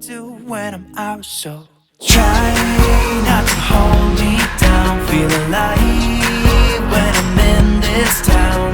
do when I'm out, so try not to hold me down. Feel alive when I'm in this town.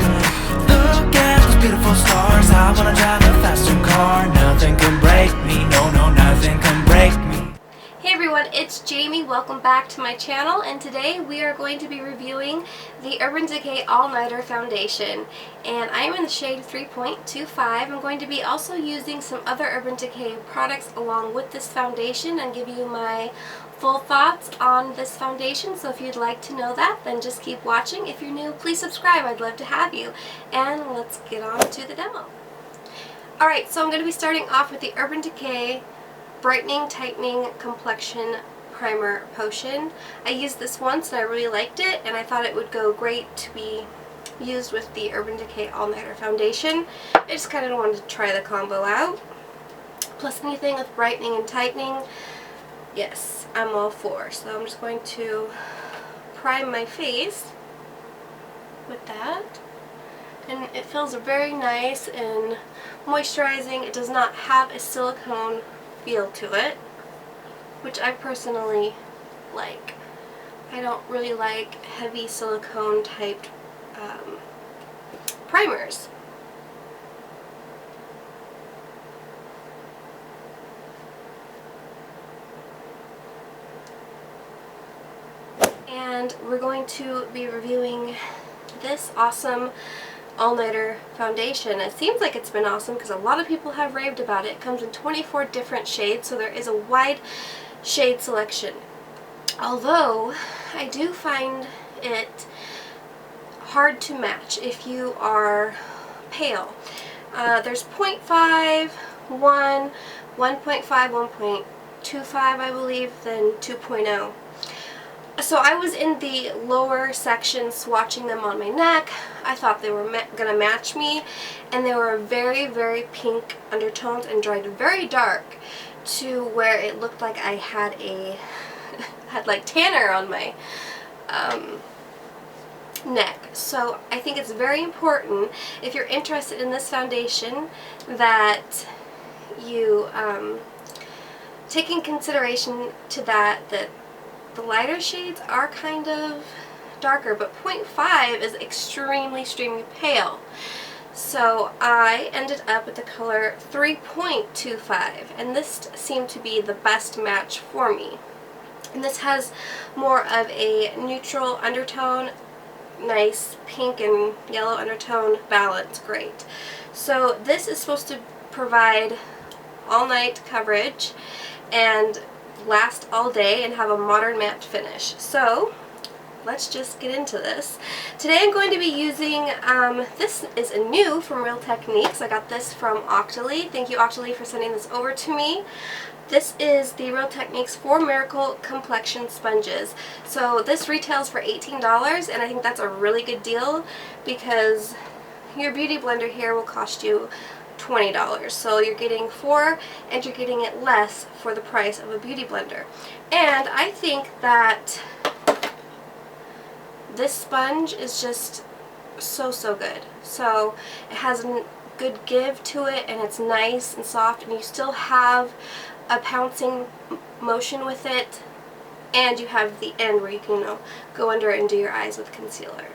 Look at those beautiful stars. I wanna drive a faster car. Nothing can break me, no, no, nothing can break me. Hey everyone, it's Jamie. Welcome back to my channel, and today we are going to be reviewing the Urban Decay All-Nighter Foundation, and I am in the shade 3.25. I'm going to be also using some other Urban Decay products along with this foundation and give you my full thoughts on this foundation, so if you'd like to know that, then just keep watching. If you're new, please subscribe. I'd love to have you. And let's get on to the demo. Alright, so I'm going to be starting off with the Urban Decay Brightening Tightening Complexion Primer Potion. I used this once and I really liked it, and I thought it would go great to be used with the Urban Decay All-Nighter Foundation. I just kind of wanted to try the combo out. Plus anything with brightening and tightening, yes, I'm all for. So I'm just going to prime my face with that. And it feels very nice and moisturizing. It does not have a silicone feel to it, which I personally like. I don't really like heavy silicone typed primers. And we're going to be reviewing this awesome all-nighter foundation. It seems like it's been awesome because a lot of people have raved about it. It comes in 24 different shades, so there is a wide shade selection. Although I do find it hard to match if you are pale. There's 0.5, 1, 1.5, 1.25 I believe, then 2.0. So I was in the lower section swatching them on my neck. I thought they were going to match me, and they were very, very pink undertones and dried very dark to where it looked like I had like tanner on my neck. So I think it's very important, if you're interested in this foundation, that you take in consideration to that the lighter shades are kind of darker, but 0.5 is extremely pale. So I ended up with the color 3.25, and this seemed to be the best match for me. And this has more of a neutral undertone, nice pink and yellow undertone balance, great. So this is supposed to provide all night coverage and last all day and have a modern matte finish. So let's just get into this. Today I'm going to be using, this is a new from Real Techniques. I got this from Octoly. Thank you, Octoly, for sending this over to me. This is the Real Techniques 4 Miracle Complexion Sponges. So this retails for $18, and I think that's a really good deal because your beauty blender here will cost you $20. So you're getting 4 and you're getting it less for the price of a beauty blender. And I think that this sponge is just so good. So it has a good give to it, and it's nice and soft, and you still have a pouncing motion with it, and you have the end where you can go under it and do your eyes with concealer.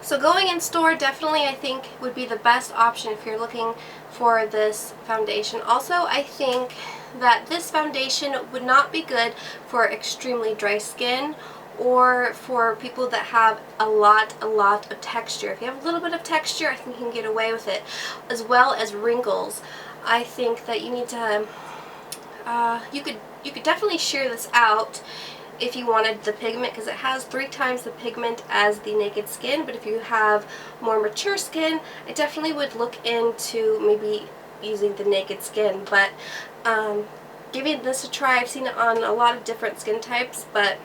So going in store definitely I think would be the best option if you're looking for this foundation. Also, I think that this foundation would not be good for extremely dry skin or for people that have a lot of texture. If you have a little bit of texture, I think you can get away with it, as well as wrinkles. I think that you need to, you could definitely shear this out if you wanted the pigment, because it has 3 times the pigment as the naked skin. But if you have more mature skin, I definitely would look into maybe using the naked skin. But giving this a try, I've seen it on a lot of different skin types, but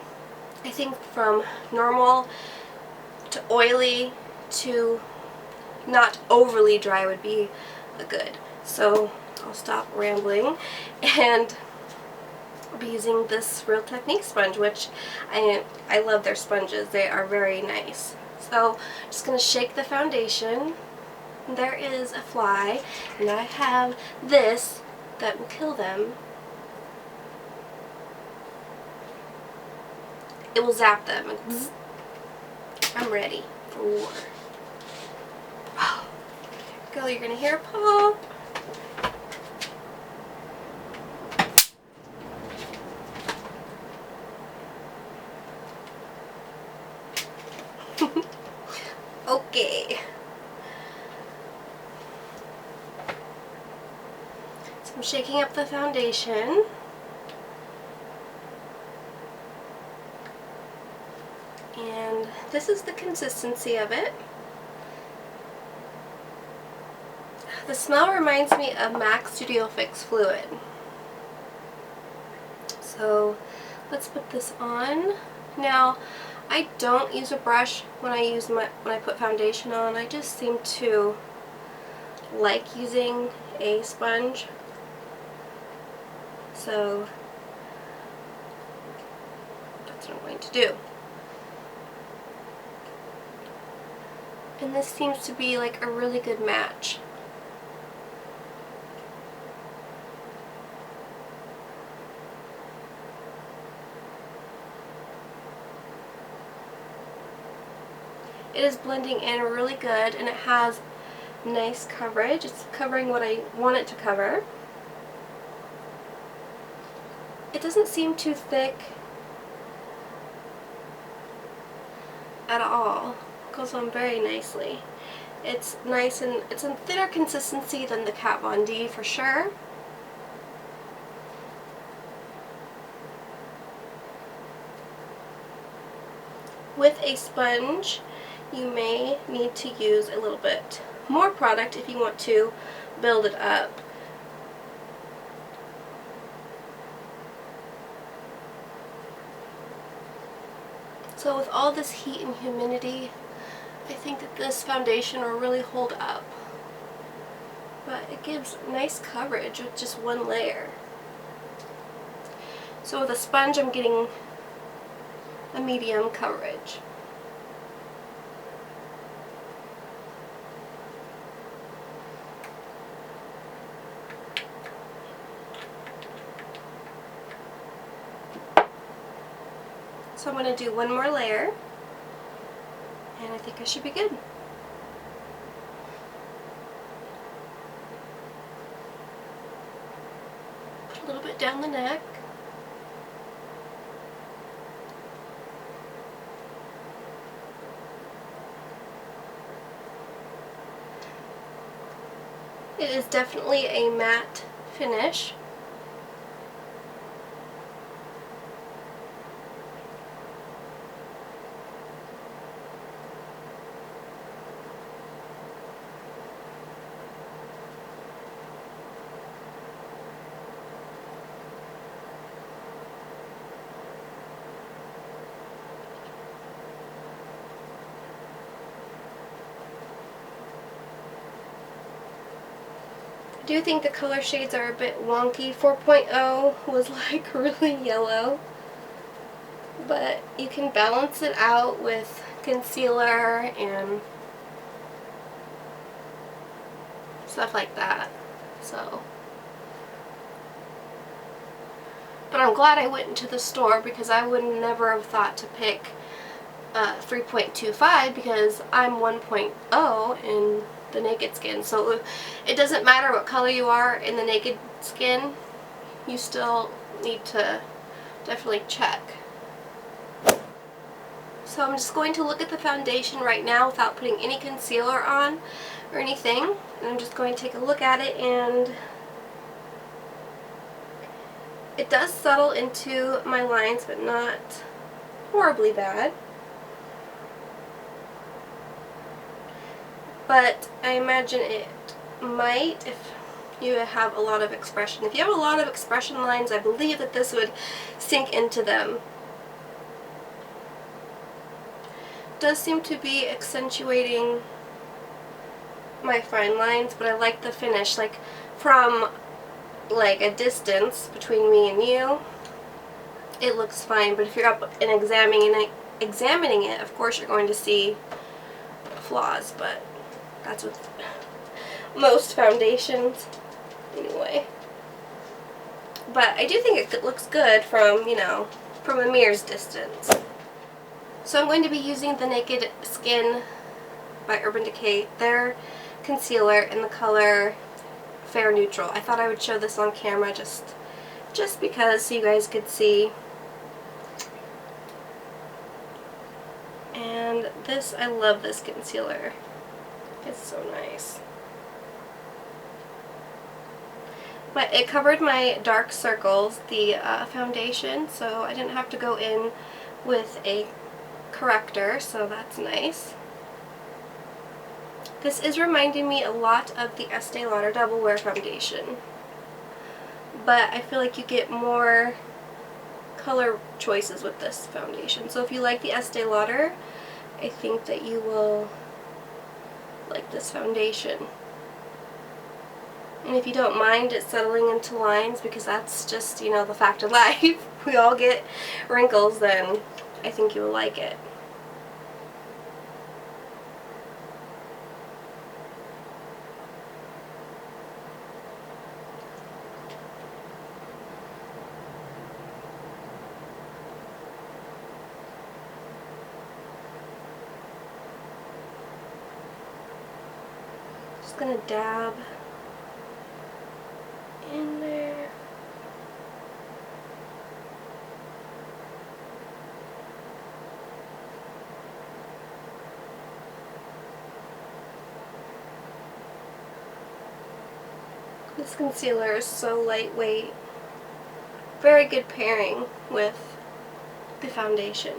I think from normal to oily to not overly dry would be good. So I'll stop rambling and be using this Real Techniques sponge, which I love their sponges. They are very nice. So I'm just going to shake the foundation. There is a fly, and I have this that will kill them. It will zap them. And bzz. I'm ready for war. Oh, go, you're gonna hear a pop. Okay. So I'm shaking up the foundation. And this is the consistency of it. The smell reminds me of MAC Studio Fix fluid. So let's put this on. Now, I don't use a brush when I put foundation on. I just seem to like using a sponge. So that's what I'm going to do. And this seems to be like a really good match. It is blending in really good, and it has nice coverage. It's covering what I want it to cover. It doesn't seem too thick at all. It goes on very nicely. It's nice, and it's a thinner consistency than the Kat Von D for sure. With a sponge, you may need to use a little bit more product if you want to build it up. So with all this heat and humidity, I think that this foundation will really hold up. But it gives nice coverage with just one layer. So with a sponge, I'm getting a medium coverage. So I'm going to do one more layer, and I think I should be good. Put a little bit down the neck. It is definitely a matte finish. I do think the color shades are a bit wonky. 4.0 was like really yellow, but you can balance it out with concealer and stuff like that. So, but I'm glad I went into the store, because I would never have thought to pick 3.25 because I'm 1.0 in the naked skin. So it doesn't matter what color you are in the naked skin, you still need to definitely check. So I'm just going to look at the foundation right now without putting any concealer on or anything, and I'm just going to take a look at it, and it does settle into my lines, but not horribly bad. But I imagine it might if you have a lot of expression. If you have a lot of expression lines, I believe that this would sink into them. It does seem to be accentuating my fine lines, but I like the finish. Like from like a distance between me and you, it looks fine, but if you're up and examining it, of course you're going to see flaws, but that's with most foundations anyway. but I do think it looks good from, you know, from a mirror's distance. So I'm going to be using the Naked Skin by Urban Decay, their concealer in the color Fair Neutral. I thought I would show this on camera just because, so you guys could see. And this, I love this concealer. It's so nice. But it covered my dark circles, the foundation, so I didn't have to go in with a corrector, so that's nice. This is reminding me a lot of the Estee Lauder Double Wear foundation, but I feel like you get more color choices with this foundation. So if you like the Estee Lauder, I think that you will like this foundation. And if you don't mind it settling into lines, because that's just, you know, the fact of life, we all get wrinkles, then I think you will like it. Just gonna dab in there. This concealer is so lightweight. Very good pairing with the foundation.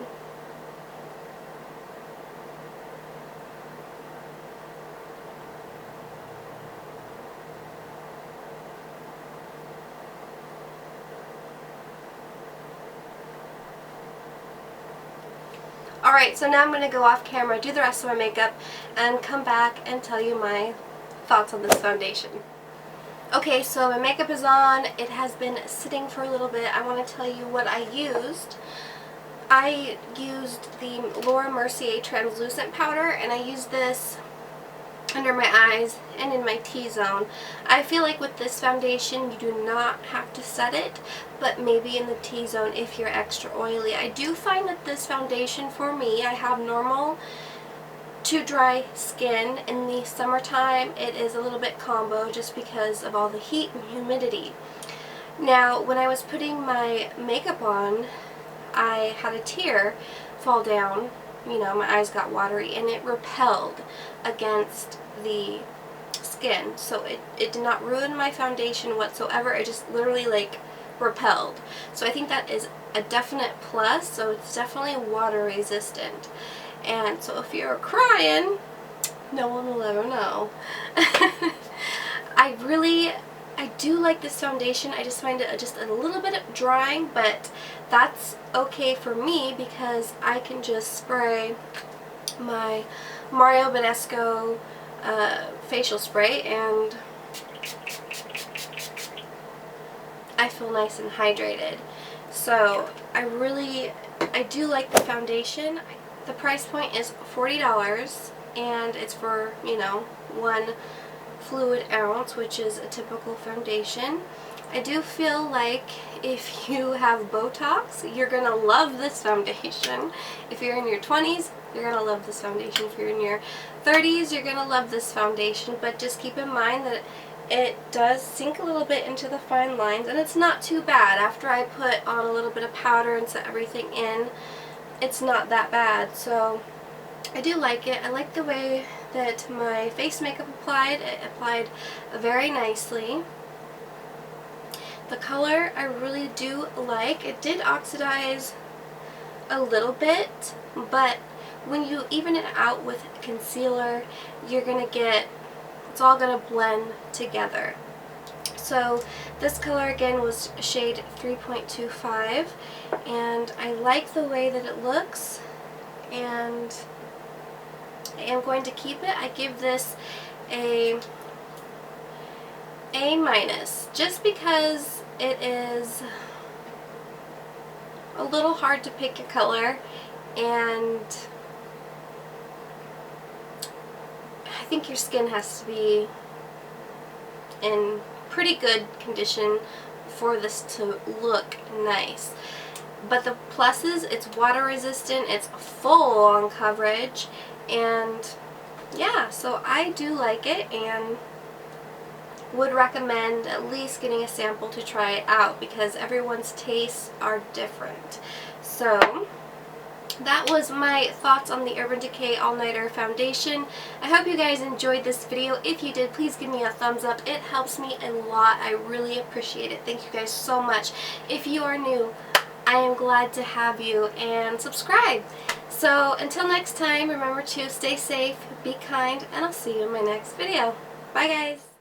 Alright, so now I'm going to go off camera, do the rest of my makeup, and come back and tell you my thoughts on this foundation. Okay, so my makeup is on. It has been sitting for a little bit. I want to tell you what I used. I used the Laura Mercier translucent powder, and I used this under my eyes and in my T-zone. I feel like with this foundation you do not have to set it, but maybe in the T-zone if you're extra oily. I do find that this foundation, for me, I have normal to dry skin. In the summertime it is a little bit combo just because of all the heat and humidity. Now when I was putting my makeup on, I had a tear fall down, you know, my eyes got watery, and it repelled against the skin, so it did not ruin my foundation whatsoever. It just literally like repelled. So I think that is a definite plus. So it's definitely water resistant. And so if you're crying, no one will ever know. I do like this foundation. I just find it just a little bit drying, but that's okay for me because I can just spray my Mario Badescu facial spray and I feel nice and hydrated. So I do like the foundation. The price point is $40 and it's for, you know, 1 fluid ounce, which is a typical foundation. I do feel like if you have Botox, you're going to love this foundation. If you're in your 20s, you're going to love this foundation. If you're in your 30s, you're going to love this foundation. But just keep in mind that it does sink a little bit into the fine lines, and it's not too bad. After I put on a little bit of powder and set everything in, it's not that bad. So I do like it. I like the way that my face makeup applied. It applied very nicely. The color I really do like. It did oxidize a little bit, but when you even it out with concealer, you're gonna get, it's all gonna blend together. So this color again was shade 3.25, and I like the way that it looks, and I am going to keep it. I give this a minus, just because it is a little hard to pick a color, and I think your skin has to be in pretty good condition for this to look nice. But the pluses, it's water resistant, it's full on coverage, and yeah, so I do like it and would recommend at least getting a sample to try it out because everyone's tastes are different. So that was my thoughts on the Urban Decay All Nighter Foundation. I hope you guys enjoyed this video. If you did, please give me a thumbs up. It helps me a lot. I really appreciate it. Thank you guys so much. If you are new, I am glad to have you, and subscribe. So until next time, remember to stay safe, be kind, and I'll see you in my next video. Bye guys!